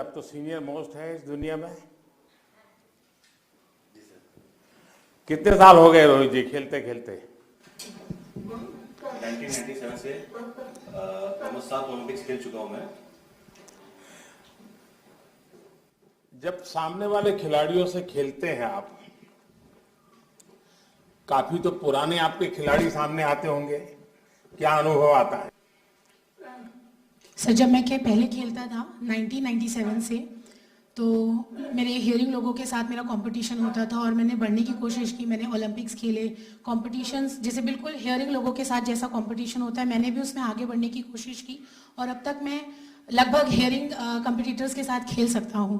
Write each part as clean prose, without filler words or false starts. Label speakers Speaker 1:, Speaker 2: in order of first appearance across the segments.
Speaker 1: आप तो senior most हैं इस दुनिया में। कितने साल हो गए रोहित जी खेलते खेलते?
Speaker 2: 1997 से ऑलमोस्ट 7 ओलंपिक्स खेल चुका हूं मैं।
Speaker 1: जब सामने वाले खिलाड़ियों से खेलते हैं आप, काफी तो पुराने आपके खिलाड़ी सामने आते होंगे, क्या अनुभव आता है?
Speaker 3: सर जब मैं पहले खेलता था 1997 से, तो मेरे हियरिंग लोगों के साथ मेरा कंपटीशन होता था और मैंने बढ़ने की कोशिश की। मैंने ओलंपिक्स खेले, कॉम्पिटिशन्स जैसे बिल्कुल हियरिंग लोगों के साथ जैसा कंपटीशन होता है, मैंने भी उसमें आगे बढ़ने की कोशिश की और अब तक मैं लगभग हियरिंग कॉम्पिटिटर्स के साथ खेल सकता हूँ।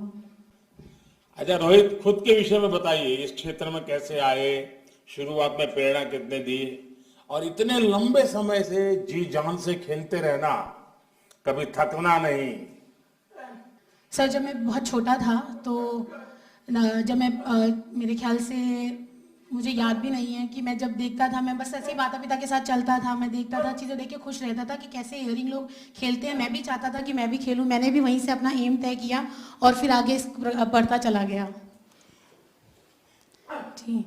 Speaker 1: अच्छा रोहित, खुद के विषय में बताइए, इस क्षेत्र में कैसे आए, शुरुआत में प्रेरणा कितने दी, और इतने लंबे समय से जी जान से खेलते रहना, कभी थकना नहीं?
Speaker 3: सर जब मैं बहुत छोटा था तो जब मैं मेरे ख्याल से मुझे याद भी नहीं है कि मैं जब देखता था, मैं बस ऐसे ही माता पिता के साथ चलता था, मैं देखता था, चीज़ें देख के खुश रहता था कि कैसे हियरिंग लोग खेलते हैं। मैं भी चाहता था कि मैं भी खेलूं। मैंने भी वहीं से अपना एम तय किया और फिर आगे बढ़ता चला गया। जी,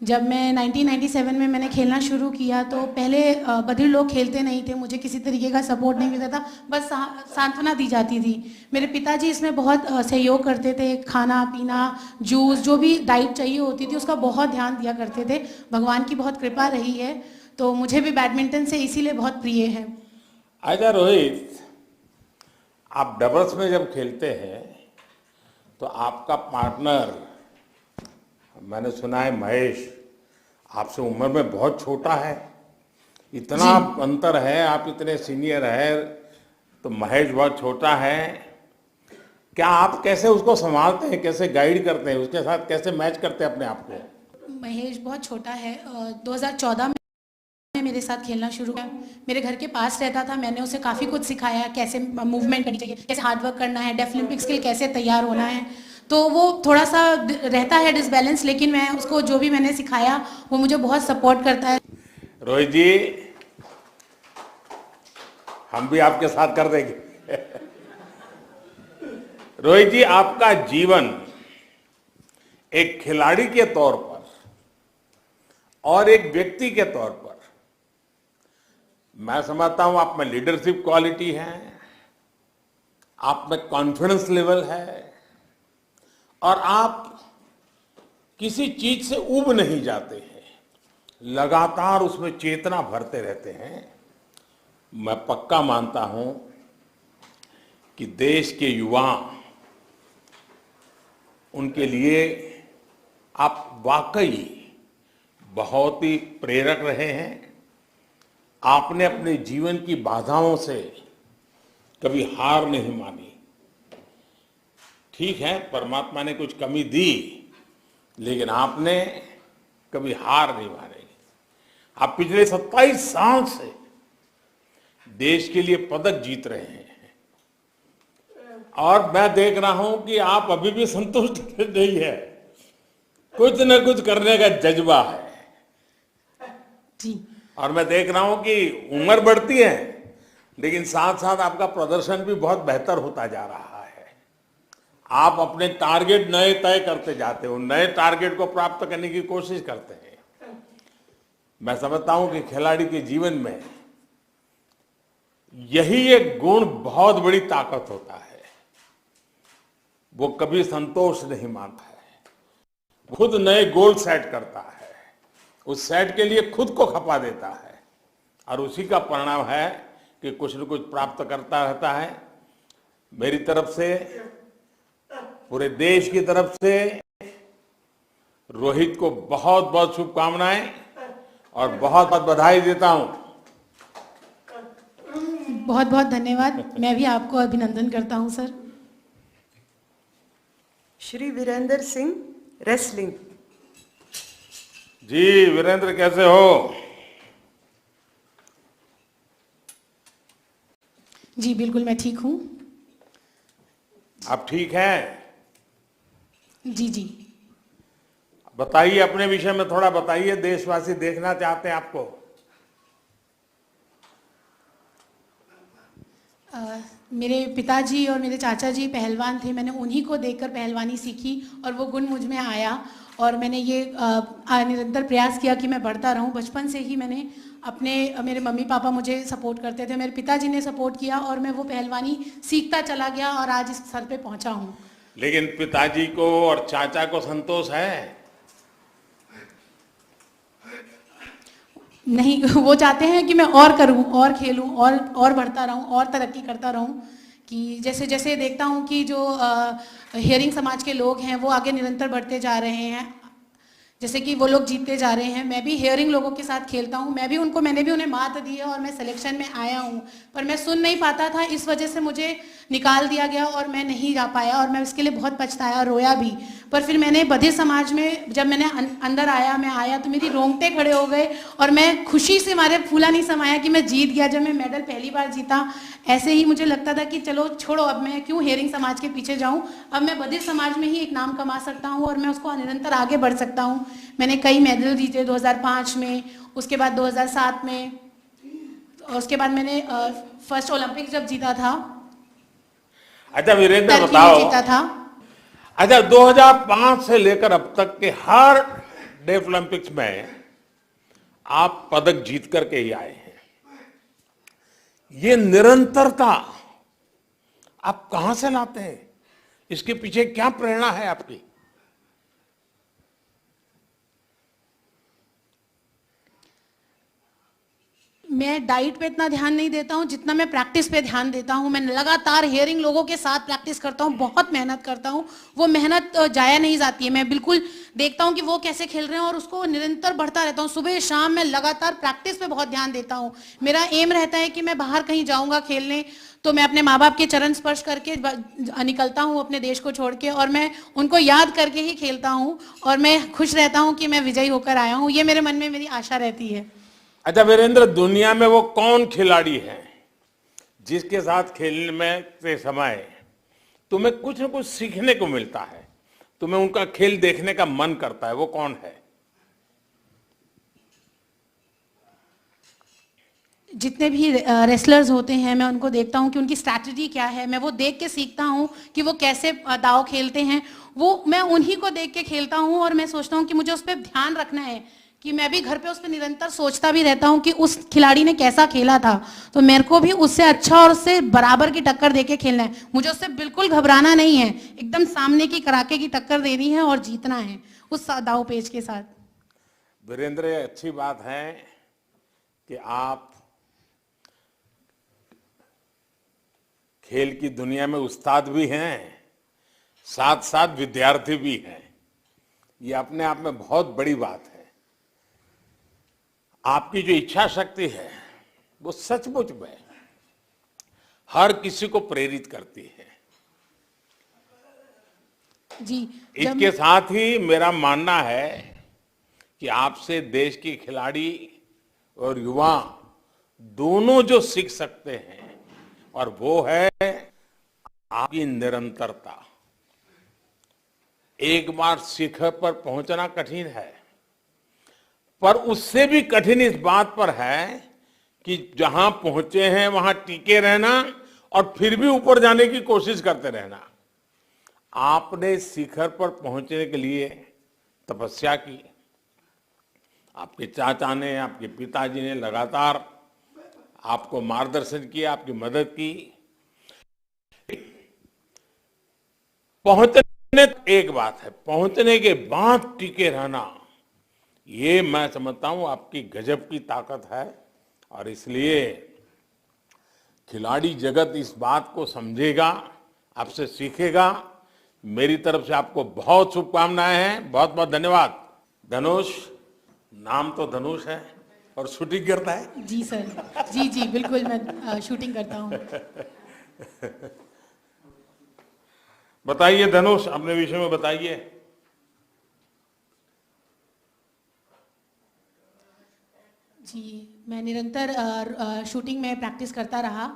Speaker 3: जब मैं 1997 में मैंने खेलना शुरू किया तो पहले बधिर लोग खेलते नहीं थे, मुझे किसी तरीके का सपोर्ट नहीं मिलता था, बस सांत्वना दी जाती थी। मेरे पिताजी इसमें बहुत सहयोग करते थे, खाना पीना, जूस, जो भी डाइट चाहिए होती थी उसका बहुत ध्यान दिया करते थे। भगवान की बहुत कृपा रही है, तो मुझे भी बैडमिंटन से इसीलिए बहुत प्रिय है।
Speaker 1: अच्छा रोहित, आप डबल्स में जब खेलते हैं तो आपका पार्टनर, मैंने सुना है महेश, आपसे उम्र में बहुत छोटा है। इतना अंतर है, आप इतने सीनियर है तो महेश बहुत छोटा है। क्या आप कैसे उसको संभालते हैं, कैसे गाइड करते हैं, उसके साथ कैसे मैच करते हैं अपने आप को?
Speaker 3: महेश बहुत छोटा है। 2014 में मेरे साथ खेलना शुरू किया, मेरे घर के पास रहता था। मैंने उसे काफ़ी कुछ सिखाया, कैसे मूवमेंट करनी चाहिए, कैसे हार्डवर्क करना है, डेफलिम्पिक्स के लिए कैसे तैयार होना है। तो वो थोड़ा सा रहता है डिसबैलेंस, लेकिन मैं उसको जो भी मैंने सिखाया वो मुझे बहुत सपोर्ट करता है।
Speaker 1: रोहित जी, हम भी आपके साथ कर देंगे। रोहित जी, आपका जीवन एक खिलाड़ी के तौर पर और एक व्यक्ति के तौर पर, मैं समझता हूं आप में लीडरशिप क्वालिटी है, आप में कॉन्फिडेंस लेवल है, और आप किसी चीज से ऊब नहीं जाते हैं, लगातार उसमें चेतना भरते रहते हैं। मैं पक्का मानता हूं कि देश के युवा, उनके लिए आप वाकई बहुत ही प्रेरक रहे हैं। आपने अपने जीवन की बाधाओं से कभी हार नहीं मानी। ठीक है, परमात्मा ने कुछ कमी दी, लेकिन आपने कभी हार नहीं मानी। आप पिछले 27 साल से देश के लिए पदक जीत रहे हैं और मैं देख रहा हूं कि आप अभी भी संतुष्ट नहीं है, कुछ न कुछ करने का जज्बा है
Speaker 3: जी।
Speaker 1: और मैं देख रहा हूं कि उम्र बढ़ती है, लेकिन साथ साथ आपका प्रदर्शन भी बहुत बेहतर होता जा रहा है। आप अपने टारगेट नए तय करते जाते हो, नए टारगेट को प्राप्त करने की कोशिश करते हैं। मैं समझता हूं कि खिलाड़ी के जीवन में यही एक गुण बहुत बड़ी ताकत होता है। वो कभी संतोष नहीं मानता है, खुद नए गोल सेट करता है, उस सेट के लिए खुद को खपा देता है और उसी का परिणाम है कि कुछ न कुछ प्राप्त करता रहता है। मेरी तरफ से, पूरे देश की तरफ से रोहित को बहुत बहुत शुभकामनाएं और बहुत बहुत बधाई देता हूं।
Speaker 3: बहुत बहुत धन्यवाद। मैं भी आपको अभिनंदन करता हूं सर।
Speaker 4: श्री वीरेंद्र सिंह, रेसलिंग।
Speaker 1: जी वीरेंद्र, कैसे हो?
Speaker 3: जी बिल्कुल, मैं ठीक हूँ।
Speaker 1: आप ठीक हैं?
Speaker 3: जी जी।
Speaker 1: बताइए, अपने विषय में थोड़ा बताइए, देशवासी देखना चाहते हैं आपको।
Speaker 3: मेरे पिताजी और मेरे चाचा जी पहलवान थे, मैंने उन्हीं को देखकर पहलवानी सीखी और वो गुण मुझ में आया और मैंने ये निरंतर प्रयास किया कि मैं बढ़ता रहूं। बचपन से ही मैंने मेरे मम्मी पापा मुझे सपोर्ट करते थे, मेरे पिताजी ने सपोर्ट किया और मैं वो पहलवानी सीखता चला गया और आज इस स्तर पे पहुंचा हूं।
Speaker 1: लेकिन पिताजी को और चाचा को संतोष है?
Speaker 3: नहीं, वो चाहते हैं कि मैं और करूं, और खेलूं, और बढ़ता रहूं, और तरक्की करता रहूं। कि जैसे जैसे देखता हूं कि जो हियरिंग समाज के लोग हैं वो आगे निरंतर बढ़ते जा रहे हैं, जैसे कि वो लोग जीतते जा रहे हैं, मैं भी हियरिंग लोगों के साथ खेलता हूं, मैंने भी उन्हें मात दी है और मैं सिलेक्शन में आया हूं, पर मैं सुन नहीं पाता था, इस वजह से मुझे निकाल दिया गया और मैं नहीं जा पाया और मैं इसके लिए बहुत पछताया, रोया भी। पर फिर मैंने बधिर समाज में जब मैंने अंदर आया तो मेरी रोंगटे खड़े हो गए और मैं खुशी से मारे फूला नहीं समाया कि मैं जीत गया। जब मैं मेडल पहली बार जीता, ऐसे ही मुझे लगता था कि चलो छोड़ो, अब मैं क्यों हियरिंग समाज के पीछे जाऊं, अब मैं बधिर समाज में ही एक नाम कमा सकता हूं और मैं उसको निरंतर आगे बढ़ सकता हूं। मैंने कई मेडल जीते 2005 में, उसके बाद 2007 में, उसके बाद मैंने फर्स्ट ओलंपिक जब जीता था।
Speaker 1: अच्छा वीरेंद्र
Speaker 3: टर्की में
Speaker 1: बताओ,
Speaker 3: जीता था।
Speaker 1: अच्छा 2005 से लेकर अब तक के हर डेफ ओलंपिक्स में आप पदक जीत करके ही आए हैं, ये निरंतरता आप कहां से लाते हैं? इसके पीछे क्या प्रेरणा है आपकी?
Speaker 3: मैं डाइट पे इतना ध्यान नहीं देता हूँ जितना मैं प्रैक्टिस पे ध्यान देता हूँ। मैं लगातार हियरिंग लोगों के साथ प्रैक्टिस करता हूँ, बहुत मेहनत करता हूँ, वो मेहनत जाया नहीं जाती है। मैं बिल्कुल देखता हूँ कि वो कैसे खेल रहे हैं और उसको निरंतर बढ़ता रहता हूँ। सुबह शाम मैं लगातार प्रैक्टिस पे बहुत ध्यान देता हूँ। मेरा एम रहता है कि मैं बाहर कहीं जाऊँगा खेलने तो मैं अपने माँ बाप के चरण स्पर्श करके निकलता हूँ अपने देश को छोड़ के, और मैं उनको याद करके ही खेलता हूँ और मैं खुश रहता हूँ कि मैं विजयी होकर आया हूँ। ये मेरे मन में मेरी आशा रहती है।
Speaker 1: अच्छा वीरेंद्र, दुनिया में वो कौन खिलाड़ी है जिसके साथ खेलने में से समय तुम्हें कुछ न कुछ सीखने को मिलता है, तुम्हें उनका खेल देखने का मन करता है, वो कौन है?
Speaker 3: जितने भी रेसलर्स होते हैं मैं उनको देखता हूँ कि उनकी स्ट्रैटेजी क्या है, मैं वो देख के सीखता हूँ कि वो कैसे दाव खेलते हैं, वो मैं उन्हीं को देख के खेलता हूँ और मैं सोचता हूँ कि मुझे उस पर ध्यान रखना है कि मैं भी घर पे उस पर निरंतर सोचता भी रहता हूँ कि उस खिलाड़ी ने कैसा खेला था, तो मेरे को भी उससे अच्छा और उससे बराबर की टक्कर देके खेलना है। मुझे उससे बिल्कुल घबराना नहीं है, एकदम सामने की कड़ाके की टक्कर देनी है और जीतना है उस दाव पेच के साथ।
Speaker 1: वीरेंद्र, ये अच्छी बात है कि आप खेल की दुनिया में उस्ताद भी हैं, साथ साथ विद्यार्थी भी हैं। ये अपने आप में बहुत बड़ी बात है। आपकी जो इच्छा शक्ति है वो सचमुच में हर किसी को प्रेरित करती है
Speaker 3: जी।
Speaker 1: इसके साथ ही मेरा मानना है कि आपसे देश के खिलाड़ी और युवा दोनों जो सीख सकते हैं और वो है आपकी निरंतरता। एक बार शिखर पर पहुंचना कठिन है, पर उससे भी कठिन इस बात पर है कि जहां पहुंचे हैं वहां टिके रहना और फिर भी ऊपर जाने की कोशिश करते रहना। आपने शिखर पर पहुंचने के लिए तपस्या की, आपके चाचा ने, आपके पिताजी ने लगातार आपको मार्गदर्शन किया, आपकी मदद की। पहुंचने एक बात है, पहुंचने के बाद टिके रहना, ये मैं समझता हूं आपकी गजब की ताकत है। और इसलिए खिलाड़ी जगत इस बात को समझेगा, आपसे सीखेगा। मेरी तरफ से आपको बहुत शुभकामनाएं हैं, बहुत बहुत धन्यवाद। धनुष, नाम तो धनुष है और शूटिंग करता है।
Speaker 3: जी सर, जी जी बिल्कुल, मैं शूटिंग करता हूँ।
Speaker 1: बताइए धनुष, अपने विषय में बताइए।
Speaker 3: जी, मैं निरंतर शूटिंग में प्रैक्टिस करता रहा।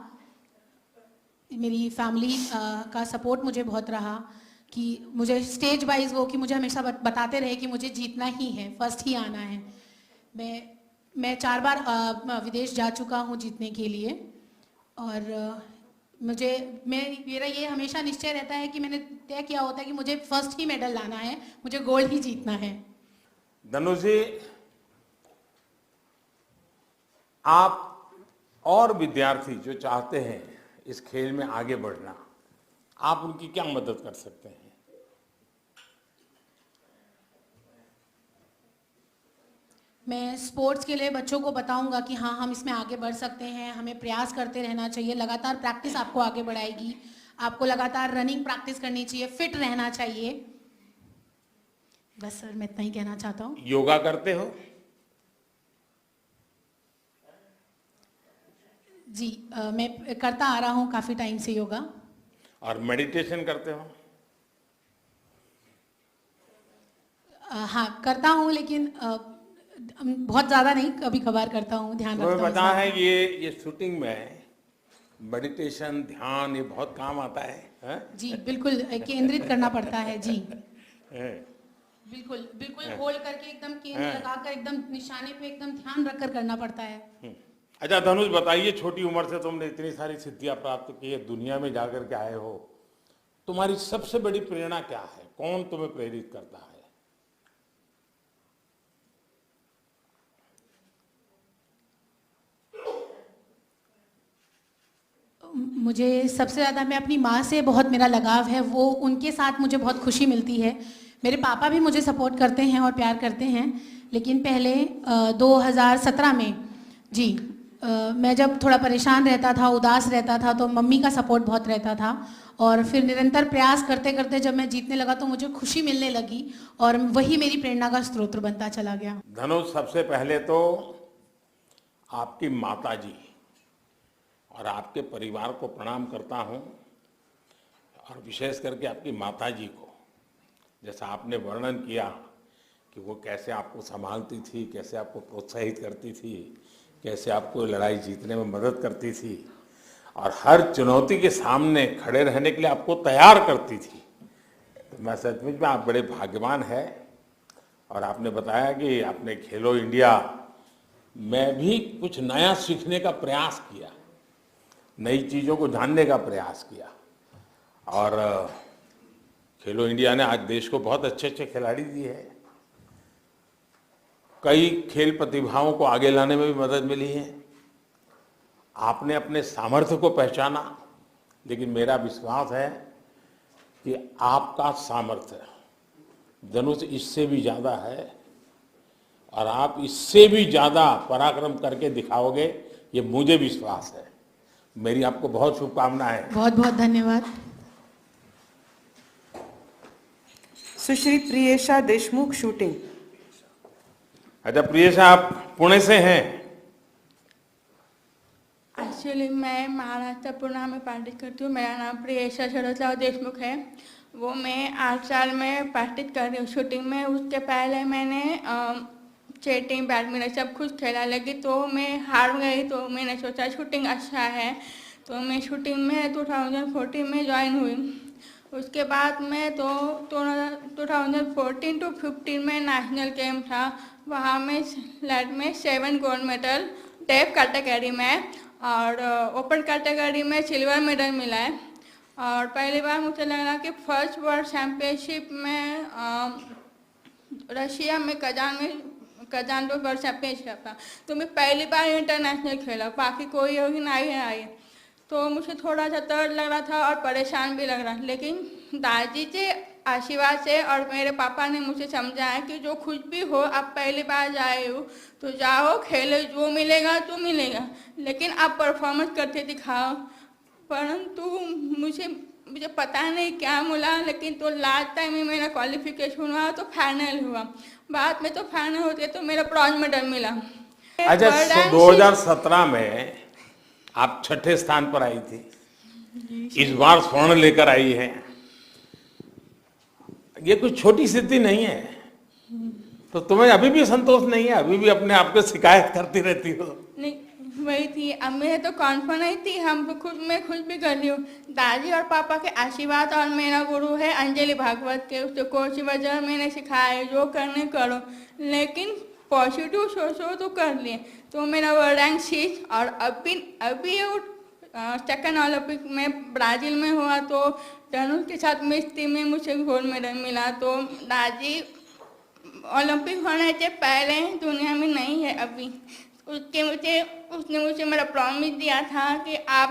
Speaker 3: मेरी फैमिली का सपोर्ट मुझे बहुत रहा कि मुझे स्टेज वाइज वो कि मुझे हमेशा बताते रहे कि मुझे जीतना ही है, फर्स्ट ही आना है। मैं 4 बार विदेश जा चुका हूँ जीतने के लिए, और मेरा ये हमेशा निश्चय रहता है कि मैंने तय किया होता है कि मुझे फर्स्ट ही मेडल लाना है, मुझे गोल्ड ही जीतना है।
Speaker 1: धनुष जी, आप और विद्यार्थी जो चाहते हैं इस खेल में आगे बढ़ना, आप उनकी क्या मदद कर सकते हैं?
Speaker 3: मैं स्पोर्ट्स के लिए बच्चों को बताऊंगा कि हाँ, हम इसमें आगे बढ़ सकते हैं, हमें प्रयास करते रहना चाहिए, लगातार प्रैक्टिस आपको आगे बढ़ाएगी, आपको लगातार रनिंग प्रैक्टिस करनी चाहिए, फिट रहना चाहिए। बस सर, मैं इतना ही कहना चाहता हूँ।
Speaker 1: योगा करते हो?
Speaker 3: जी, मैं करता आ रहा हूँ काफ़ी टाइम से योगा।
Speaker 1: और मेडिटेशन करते हो?
Speaker 3: हाँ, करता हूँ, लेकिन बहुत ज़्यादा नहीं, कभी कभार करता हूँ, ध्यान रखता हूँ।
Speaker 1: तुम्हें पता है ये शूटिंग में मेडिटेशन, ध्यान, ये बहुत काम आता है?
Speaker 3: जी बिल्कुल, केंद्रित करना पड़ता है जी।
Speaker 1: हैं?
Speaker 3: बिल्कुल बिल्कुल, होल्ड करके एकदम केंद्र लगाकर एकदम निशाने पे एकदम ध्यान रखकर करना पड़ता है।
Speaker 1: अच्छा धनुष, बताइए, छोटी उम्र से तुमने इतनी सारी सिद्धियां प्राप्त की है, दुनिया में जाकर के आए हो, तुम्हारी सबसे बड़ी प्रेरणा क्या है? कौन तुम्हें प्रेरित करता है?
Speaker 3: मुझे सबसे ज़्यादा, मैं अपनी माँ से बहुत मेरा लगाव है, वो उनके साथ मुझे बहुत खुशी मिलती है। मेरे पापा भी मुझे सपोर्ट करते हैं और प्यार करते हैं, लेकिन पहले 2017 में जी, मैं जब थोड़ा परेशान रहता था, उदास रहता था, तो मम्मी का सपोर्ट बहुत रहता था, और फिर निरंतर प्रयास करते करते जब मैं जीतने लगा तो मुझे खुशी मिलने लगी, और वही मेरी प्रेरणा का स्रोत बनता चला गया।
Speaker 1: धनुष, सबसे पहले तो आपकी माता जी और आपके परिवार को प्रणाम करता हूं, और विशेष करके आपकी माता जी को, जैसा आपने वर्णन किया कि वो कैसे आपको संभालती थी, कैसे आपको प्रोत्साहित करती थी, कैसे आपको लड़ाई जीतने में मदद करती थी, और हर चुनौती के सामने खड़े रहने के लिए आपको तैयार करती थी। तो मैं सचमुच में आप बड़े भाग्यवान हैं। और आपने बताया कि आपने खेलो इंडिया में भी कुछ नया सीखने का प्रयास किया, नई चीज़ों को जानने का प्रयास किया, और खेलो इंडिया ने आज देश को बहुत अच्छे अच्छे खिलाड़ी दिए हैं। कई खेल प्रतिभाओं को आगे लाने में भी मदद मिली है। आपने अपने सामर्थ्य को पहचाना, लेकिन मेरा विश्वास है कि आपका सामर्थ्य धनुष इससे भी ज़्यादा है, और आप इससे भी ज़्यादा पराक्रम करके दिखाओगे, ये मुझे विश्वास है। मेरी आपको बहुत शुभकामनाएं।
Speaker 3: बहुत बहुत धन्यवाद।
Speaker 4: सुश्री प्रियेशा देशमुख, शूटिंग।
Speaker 1: अच्छा प्रियेशा, आप पुणे से हैं?
Speaker 5: एक्चुअली मैं महाराष्ट्र पुणे में प्रैक्टिस करती हूँ। मेरा नाम प्रियेशा शरदराव देशमुख है। वो मैं 8 साल में प्रैक्टिस कर रही हूँ शूटिंग में। उसके पहले मैंने चेटिंग, बैडमिंटन सब कुछ खेला, लेकिन तो मैं हार गई, तो मैंने सोचा शूटिंग अच्छा है, तो मैं शूटिंग में 2014 में ज्वाइन हुई। उसके बाद मैं तो 2014 to 15 में नेशनल गेम था, वहाँ में स्लेट में 7 गोल्ड मेडल डेफ कैटेगरी में, और ओपन कैटेगरी में सिल्वर मेडल मिला है। और पहली बार मुझे लगा कि फर्स्ट वर्ल्ड चैम्पियनशिप में रशिया में कजान में वर्ल्ड चैम्पियनशिप था, तो मैं पहली बार इंटरनेशनल खेला, बाकी कोई योगी नहीं आई। तो मुझे थोड़ा सा डर लग रहा था और परेशान भी लग रहा, लेकिन दादी के आशीर्वाद से और मेरे पापा ने मुझे समझाया कि जो कुछ भी हो, आप पहली बार जाए हो तो जाओ, खेलो, जो मिलेगा तो मिलेगा, लेकिन आप परफॉर्मेंस करके दिखाओ। परंतु मुझे पता नहीं क्या मिला, लेकिन तो लास्ट टाइम में मेरा क्वालिफिकेशन हुआ तो फाइनल हुआ। बाद में तो फाइनल होते तो मेरा ब्रॉन्ज मेडल मिला।
Speaker 1: अच्छा, 2017 में आप 6ठे स्थान पर आई थी, इस बार स्वर्ण लेकर आई है। ये कोई छोटी सिद्धि नहीं है, तो तुम्हें अभी भी संतोष नहीं है? अभी भी अपने आप को शिकायत करती रहती हो?
Speaker 5: नहीं, वही थी, अब मेरे तो कॉन्फिडेंस थी, मैं खुद भी कर रही हूँ। दादी और पापा के आशीर्वाद और मेरा गुरु है अंजलि भागवत के, उसको कोच वजह मैंने सिखाया जो करने करो, लेकिन पॉजिटिव सोचो तो कर लिए। तो मेरा वो रैंक 6, और अभी सेकंड ओलंपिक में ब्राज़ील में हुआ तो धनुष के साथ मिस्त्री में मुझे गोल्ड मेडल मिला। तो दादी ओलंपिक होने से पहले दुनिया में नहीं है अभी। उसने मुझे मेरा प्रॉमिस दिया था कि आप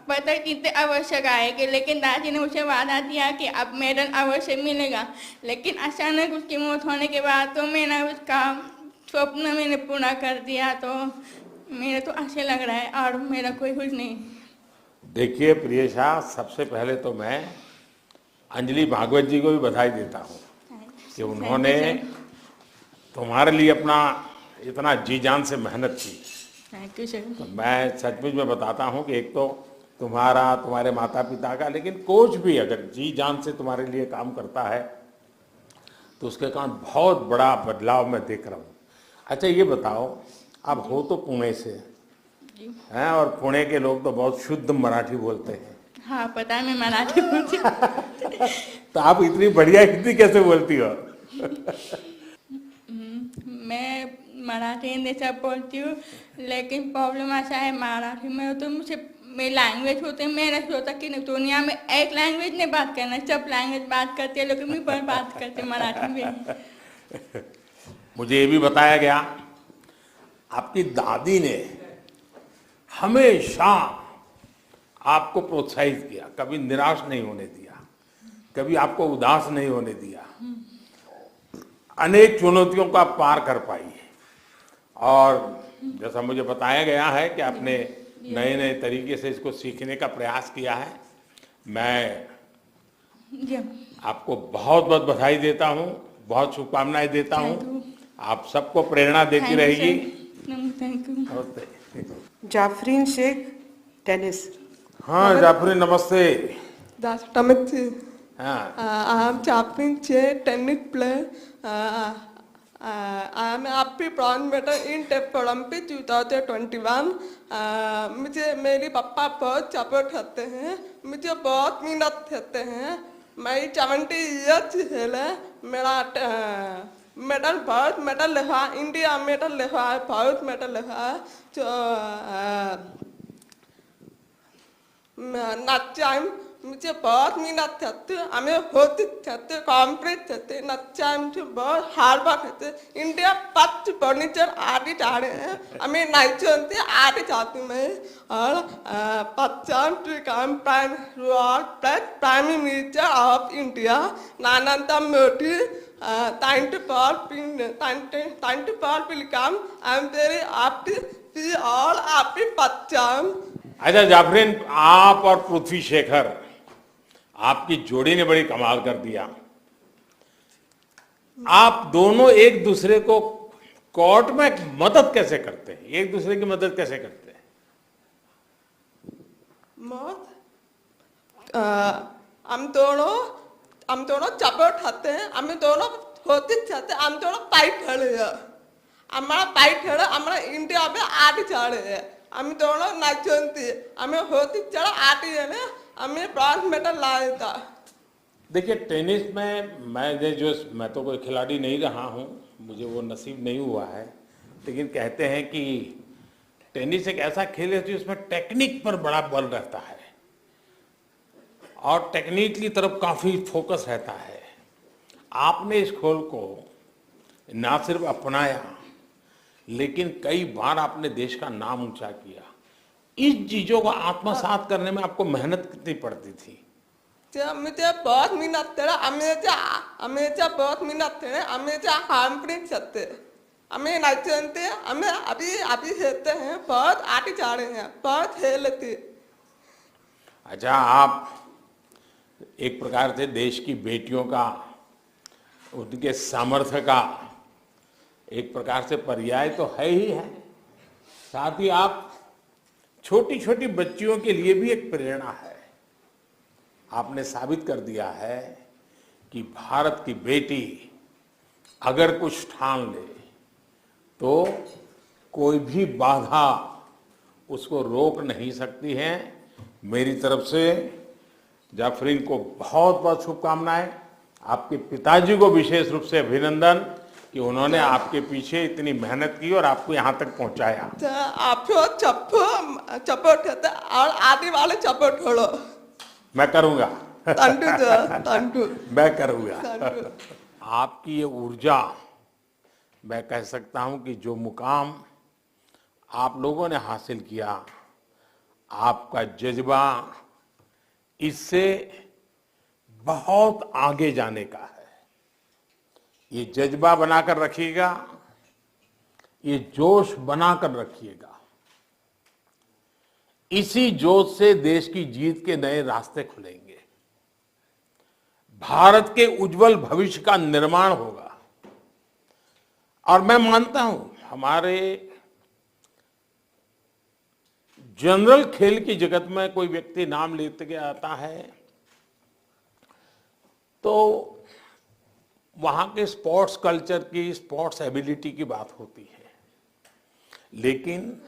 Speaker 5: पदक जीतते अवश्य आएंगे, लेकिन दादी ने मुझे वादा दिया कि अब मेडल अवश्य मिलेगा। लेकिन अचानक उसकी मौत होने के बाद तो मैंने उसका स्वप्न मैंने पूरा कर दिया। तो मेरे तो अच्छा लग रहा है और मेरा कोई कुछ नहीं।
Speaker 1: देखिए प्रियेशा, सबसे पहले तो मैं अंजलि भागवत जी को भी बधाई देता हूँ कि उन्होंने तुम्हारे लिए अपना इतना जी जान से मेहनत की।
Speaker 5: Thank you sir.
Speaker 1: तो मैं सचमुच में बताता हूँ कि एक तो तुम्हारा, तुम्हारे माता पिता का, लेकिन कोच भी अगर जी जान से तुम्हारे लिए काम करता है तो उसके कारण बहुत बड़ा बदलाव मैं देख रहा हूँ। अच्छा ये बताओ, आप हो तो पुणे से हैं और पुणे के लोग तो बहुत शुद्ध मराठी बोलते हैं।
Speaker 5: हाँ पता है, मैं मराठी बोलती हूँ।
Speaker 1: तो आप इतनी बढ़िया हिंदी कैसे बोलती हो?
Speaker 5: मैं मराठी हिंदी सब बोलती हूँ, लेकिन प्रॉब्लम ऐसा है मराठी में तो मुझे मेरी लैंग्वेज होते हैं। मैंने सोचा कि दुनिया में एक लैंग्वेज नहीं बात करना, सब लैंग्वेज बात करते हैं, लेकिन मैं पर बात करती मराठी में।
Speaker 1: मुझे ये भी बताया गया आपकी दादी ने हमेशा आपको प्रोत्साहित किया, कभी निराश नहीं होने दिया, कभी आपको उदास नहीं होने दिया। अनेक चुनौतियों का पार कर पाई और जैसा मुझे बताया गया है कि आपने नए नए तरीके से इसको सीखने का प्रयास किया है। मैं आपको बहुत बहुत बधाई देता हूँ, बहुत शुभकामनाएं देता हूँ। आप सबको प्रेरणा देती रहेगी।
Speaker 5: Thank you.
Speaker 4: Jafreen Shaikh, tennis.
Speaker 1: हाँ जाफरी, नमस्ते।
Speaker 6: Namaste.
Speaker 1: हाँ
Speaker 6: I am Chaplin Che, tennis player. I am happy bronze medal in Tep Olympic 2021. मुझे मेरे पापा बहुत सपोर्ट करते हैं, मुझे बहुत मेहनत करते हैं। मैं 70 ईयर्स खेला, मेरा मेडल बहुत मेडल लिखा, इंडिया मेडल लिखा है, बहुत मेडल लिखा है। तो नाचाम मुझे बहुत मेहनत करते, हमें होती करते, कॉम्प्लीट करते, नाचाम से बहुत हार्ड वर्क करते। इंडिया 5 फर्नीचर आगे जा रहे हैं, हमें नहीं जानते आगे जाते मैं। और 50 to come prime minister of India Narendra Modi, thank you for welcome. I am very happy. We all happy Pacham.
Speaker 1: अच्छा जाफरीन, आप और पृथ्वी शेखर, आपकी जोड़ी ने बड़ी कमाल कर दिया। आप दोनों एक दूसरे को कोर्ट में मदद कैसे करते हैं, एक दूसरे की मदद कैसे करते हैं?
Speaker 6: मौत हम दोनों सपोर्ट करते हैं, हम दोनों होते चाहते, हम दोनों फाइट खड़े हैं। हमारा फाइट खड़ा, हमारा इंडिया में आगे जा रहे हैं। हम दोनों नाचते, हमें होती चढ़ा आगे है ना, हमें ब्रॉन्ज मेडल लाया था।
Speaker 1: देखिए टेनिस में मैं तो कोई खिलाड़ी नहीं रहा हूँ, मुझे वो नसीब नहीं हुआ है, लेकिन कहते हैं कि टेनिस एक ऐसा खेल है जिसमें टेक्निक पर बड़ा बल रहता है और टेक्निक की तरफ काफ़ी फोकस रहता है। आपने इस खेल को ना सिर्फ अपनाया, लेकिन कई बार आपने देश का नाम ऊंचा किया। इस चीजों को आत्मसात करने में आपको मेहनत कितनी पड़ती थी?
Speaker 6: मुझे बहुत मेहनत थे, हमेशा बहुत मेहनत थे, हमेशा कॉन्फिडेंस सकते, हमें नाचते, हमें अभी खेलते हैं, बहुत आगे जा रहे हैं, बहुत खेलते।
Speaker 1: अच्छा, आप एक प्रकार से देश की बेटियों का, उनके सामर्थ्य का एक प्रकार से पर्याय तो है ही है, साथ ही आप छोटी छोटी बच्चियों के लिए भी एक प्रेरणा है। आपने साबित कर दिया है कि भारत की बेटी अगर कुछ ठान ले तो कोई भी बाधा उसको रोक नहीं सकती है। मेरी तरफ से जाफरीन को बहुत बहुत शुभकामनाएं, आपके पिताजी को विशेष रूप से अभिनंदन कि उन्होंने आपके पीछे इतनी मेहनत की और आपको यहाँ तक पहुँचाया।
Speaker 6: आपको सपोर्ट करते और आने वाले सपोर्ट करो।
Speaker 1: मैं करूँगा।
Speaker 6: Thank you.
Speaker 1: मैं करूँगा। आपकी ये ऊर्जा, मैं कह सकता हूँ कि जो मुकाम आप लोगों ने हासिल किया, आपका जज्बा इससे बहुत आगे जाने का है। ये जज्बा बनाकर रखिएगा, ये जोश बनाकर रखिएगा। इसी जोश से देश की जीत के नए रास्ते खुलेंगे, भारत के उज्जवल भविष्य का निर्माण होगा। और मैं मानता हूं हमारे जनरल खेल की जगत में कोई व्यक्ति नाम लेते के आता है तो वहां के स्पोर्ट्स कल्चर की, स्पोर्ट्स एबिलिटी की बात होती है, लेकिन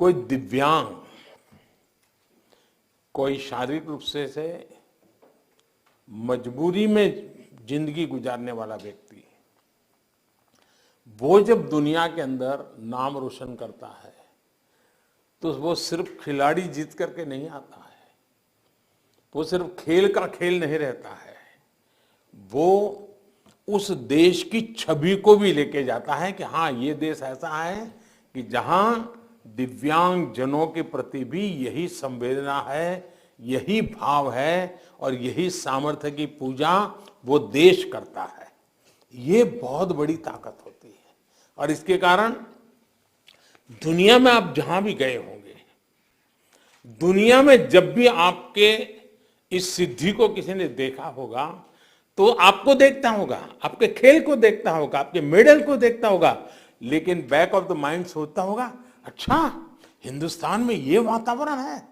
Speaker 1: कोई दिव्यांग, कोई शारीरिक रूप से मजबूरी में जिंदगी गुजारने वाला व्यक्ति, वो जब दुनिया के अंदर नाम रोशन करता है तो वो सिर्फ खिलाड़ी जीत करके नहीं आता है, वो सिर्फ खेल का खेल नहीं रहता है, वो उस देश की छवि को भी लेके जाता है कि हाँ, ये देश ऐसा है कि जहां दिव्यांग जनों के प्रति भी यही संवेदना है, यही भाव है और यही सामर्थ्य की पूजा वो देश करता है। ये बहुत बड़ी ताकत होती है और इसके कारण दुनिया में आप जहां भी गए होंगे, दुनिया में जब भी आपके इस सिद्धि को किसी ने देखा होगा तो आपको देखता होगा, आपके खेल को देखता होगा, आपके मेडल को देखता होगा, लेकिन बैक ऑफ द माइंड सोचता होगा, अच्छा हिंदुस्तान में ये वातावरण है,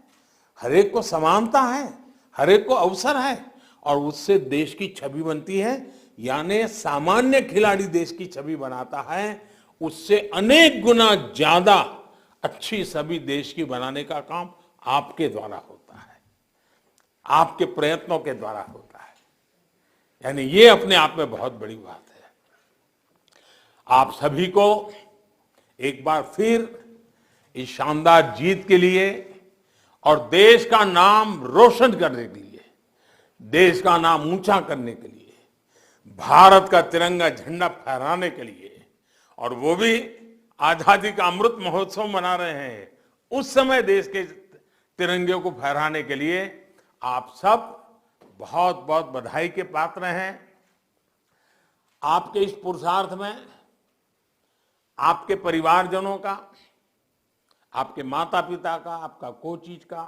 Speaker 1: हर एक को समानता है, हर एक को अवसर है और उससे देश की छवि बनती है। यानी सामान्य खिलाड़ी देश की छवि बनाता है, उससे अनेक गुना ज्यादा अच्छी छवि देश की बनाने का काम आपके द्वारा होता है, आपके प्रयत्नों के द्वारा होता है। यानी ये अपने आप में बहुत बड़ी बात है। आप सभी को एक बार फिर इस शानदार जीत के लिए और देश का नाम रोशन करने के लिए, देश का नाम ऊंचा करने के लिए, भारत का तिरंगा झंडा फहराने के लिए, और वो भी आजादी का अमृत महोत्सव मना रहे हैं, उस समय देश के तिरंगे को फहराने के लिए आप सब बहुत बहुत बधाई के पात्र हैं। आपके इस पुरुषार्थ में आपके परिवारजनों का, आपके माता पिता का, आपका कोचिज का,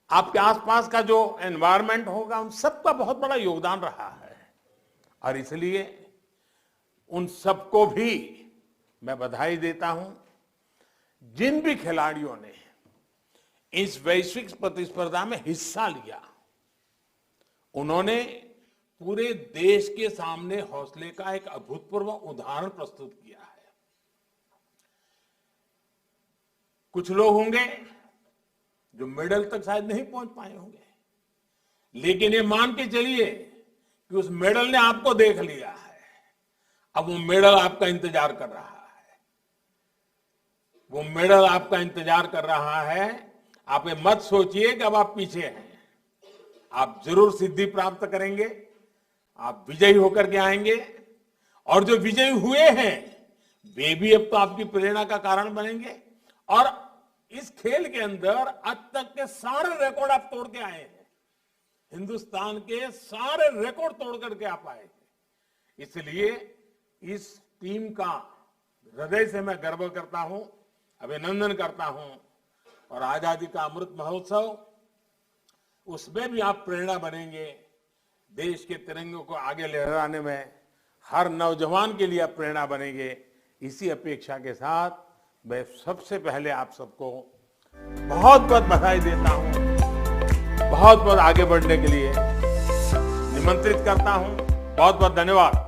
Speaker 1: आपके आसपास का जो एनवायरनमेंट होगा, उन सबका बहुत बड़ा योगदान रहा है और इसलिए उन सबको भी मैं बधाई देता हूं। जिन भी खिलाड़ियों ने इस वैश्विक प्रतिस्पर्धा में हिस्सा लिया, उन्होंने पूरे देश के सामने हौसले का एक अभूतपूर्व उदाहरण प्रस्तुत किया है। कुछ लोग होंगे जो मेडल तक शायद नहीं पहुंच पाए होंगे, लेकिन ये मान के चलिए कि उस मेडल ने आपको देख लिया है। अब वो मेडल आपका इंतजार कर रहा है, वो मेडल आपका इंतजार कर रहा है। आप ये मत सोचिए कि अब आप पीछे हैं, आप जरूर सिद्धि प्राप्त करेंगे, आप विजयी होकर के आएंगे और जो विजयी हुए हैं वे भी अब तो आपकी प्रेरणा का कारण बनेंगे। और इस खेल के अंदर आज तक के सारे रिकॉर्ड आप तोड़ के आए हैं, हिंदुस्तान के सारे रिकॉर्ड तोड़ करके आप आए हैं। इसलिए इस टीम का हृदय से मैं गर्व करता हूं, अभिनंदन करता हूं और आजादी का अमृत महोत्सव, उसमें भी आप प्रेरणा बनेंगे। देश के तिरंगे को आगे लहराने में हर नौजवान के लिए आप प्रेरणा बनेंगे। इसी अपेक्षा के साथ मैं सबसे पहले आप सबको बहुत बहुत बधाई देता हूं, बहुत बहुत आगे बढ़ने के लिए निमंत्रित करता हूं। बहुत बहुत धन्यवाद।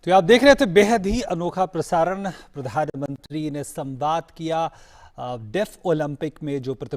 Speaker 7: तो आप देख रहे थे बेहद ही अनोखा प्रसारण। प्रधानमंत्री ने संवाद किया डेफ ओलंपिक में जो